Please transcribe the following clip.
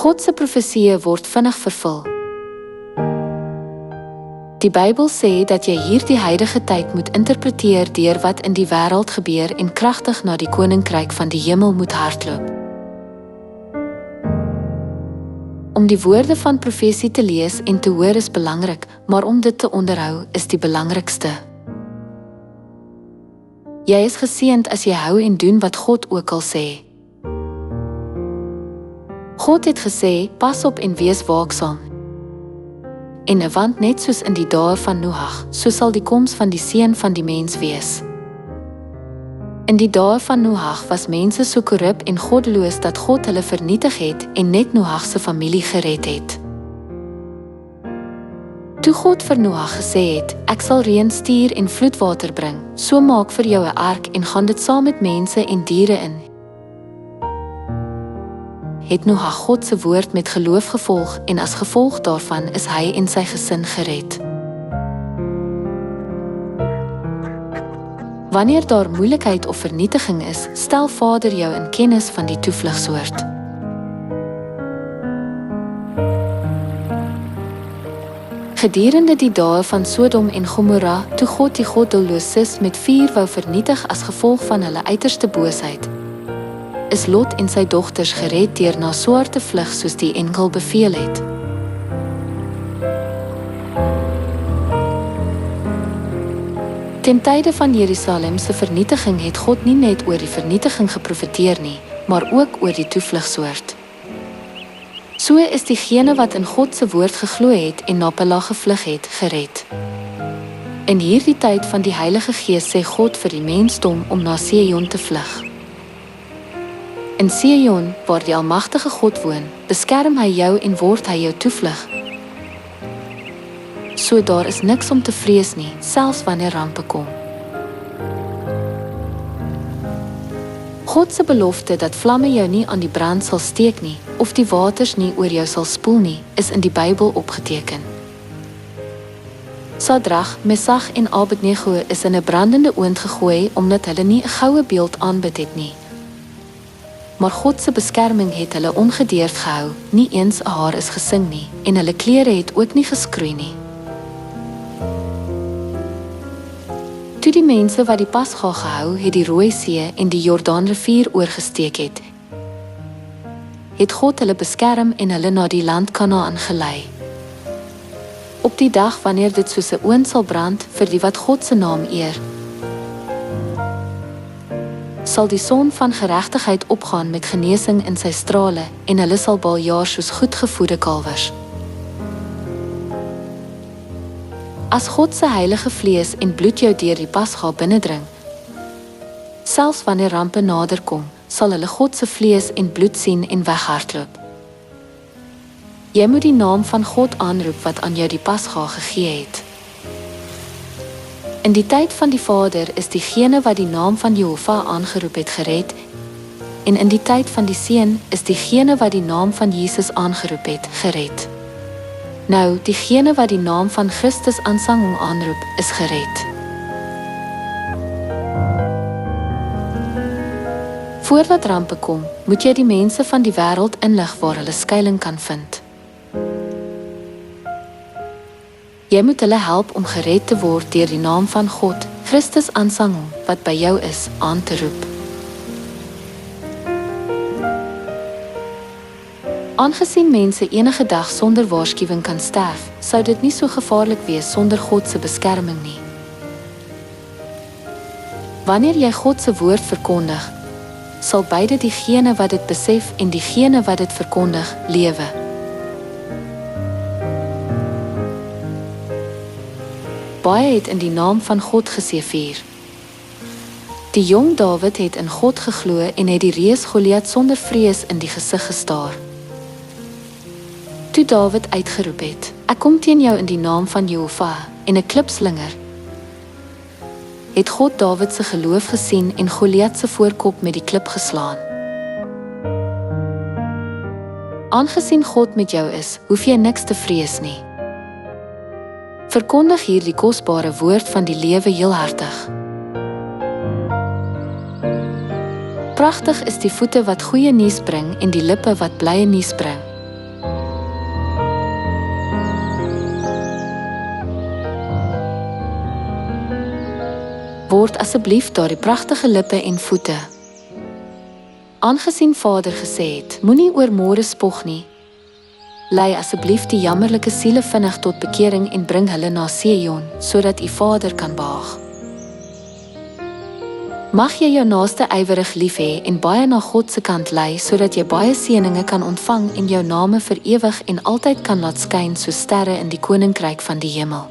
God se profesieë word vinnig vervul. Die Bybel sê dat jy hierdie huidige tyd moet interpreteer deur wat in die wêreld gebeur en kragtig na die koninkryk van die hemel moet hardloop. Om die woorde van profesie te lees en te hoor is belangrik, maar om dit te onderhou is die belangrikste. Jy is geseënd as jy hou en doen wat God ook al sê. God het gesê, pas op en wees waaksaam. En want net soos in die dae van Noag, so sal die koms van die Seun van die mens wees. In die dae van Noag was mense so korrup en goddeloos dat God hulle vernietig het en net Noag se familie gered het. Toe God vir Noag gesê het, ek sal reën stuur en vloedwater bring, so maak vir jou 'n ark en gaan dit saam met mense en diere in. Het Noag God se woord met geloof gevolg en as gevolg daarvan is hy en sy gesin gered. Wanneer daar moeilikheid of vernietiging is, stel Vader jou in kennis van die toevlugsoord. Gedurende die dae van Sodom en Gomorra, toe God die goddeloses met vuur wou vernietig as gevolg van hulle uiterste boosheid, is Lot en sy dogters gered deur na Soar te vlug soos die engel beveel het. Ten tye van Jerusalem se vernietiging het God nie net oor die vernietiging geprofeteer nie, maar ook oor die toevlugsoord. So is diegene wat in God se woord geglo het en na Pella gevlug het, gered. In hierdie tyd van die Heilige Gees sê God vir die mensdom om na Sion te vlug. In Sion, waar die almagtige God woon, beskerm hy jou en word hy jou toevlug. So daar is niks om te vrees nie, selfs wanneer rampe kom. God se belofte dat vlamme jou nie aan die brand sal steek nie, of die waters nie oor jou sal spoel nie, is in die Bybel opgeteken. Sadrag, Mesach en Abednego is in 'n brandende oond gegooi omdat hulle nie 'n goue beeld aanbid het nie. Maar God se beskerming het hulle ongedeerd gehou, nie eens 'n haar is gesing nie, en hulle klere het ook nie geskroei nie. Toe die mense wat die Pasga gehou het die Rooi See en die Jordaanrivier oorgesteek het God hulle beskerm en hulle na die land Kanaan gelei. Op die dag wanneer dit soos 'n oond sal brand vir die wat God se naam eer, sal die son van geregtigheid opgaan met genesing in sy strale en hulle sal baljaar soos goedgevoede kalwers. As God se heilige vlees en bloed jou deur die Pasga binnendring, selfs wanneer rampe nader kom, sal hulle God se vlees en bloed sien en weghardloop. Jy moet die naam van God aanroep wat aan jou die Pasga gegee het. In die tyd van die Vader is diegene wat die naam van Jehovah aangeroep het gered, en in die tyd van die Seun is diegene wat die naam van Jesus aangeroep het gered. Nou, diegene wat die naam van Christus aansang aanroep, is gered. Voordat rampe kom, moet jy die mense van die wêreld inlig waar hulle skuiling kan vind. Jy moet hulle help om gered te word deur die naam van God, Christus aansang wat by jou is, aan te roep. Aangesien mense enige dag sonder waarskuwing kan sterf, sou dit nie so gevaarlik wees sonder God se beskerming nie. Wanneer jy God se woord verkondig, sal beide diegene wat dit besef en diegene wat dit verkondig, lewe. Baie het in die naam van God geseëvier. Die jong Dawid het in God geglo en het die reus Goliat sonder vrees in die gesig gestaar. Toe Dawid uitgeroep het, ek kom teen jou in die naam van Jehovah, en 'n klipslinger, het God Dawid se geloof gesien en Goliat se voorkop met die klip geslaan. Aangesien God met jou is, hoef jy niks te vrees nie. Verkondig hierdie kosbare woord van die lewe heelhartig. Pragtig is die voete wat goeie nuus bring en die lippe wat blye nuus bring. Word asseblief daardie pragtige lippe en voete. Aangesien Vader gesê het, moenie oor môre spog nie, lei asseblief die jammerlike siele vinnig tot bekering en bring hulle na Sion, sodat u Vader kan behaag. Mag jy jou naaste ywerig lief hê en baie na God se kant lei, sodat jy baie seëninge kan ontvang en jou name vir ewig en altyd kan laat skyn soos sterre in die koninkryk van die hemel.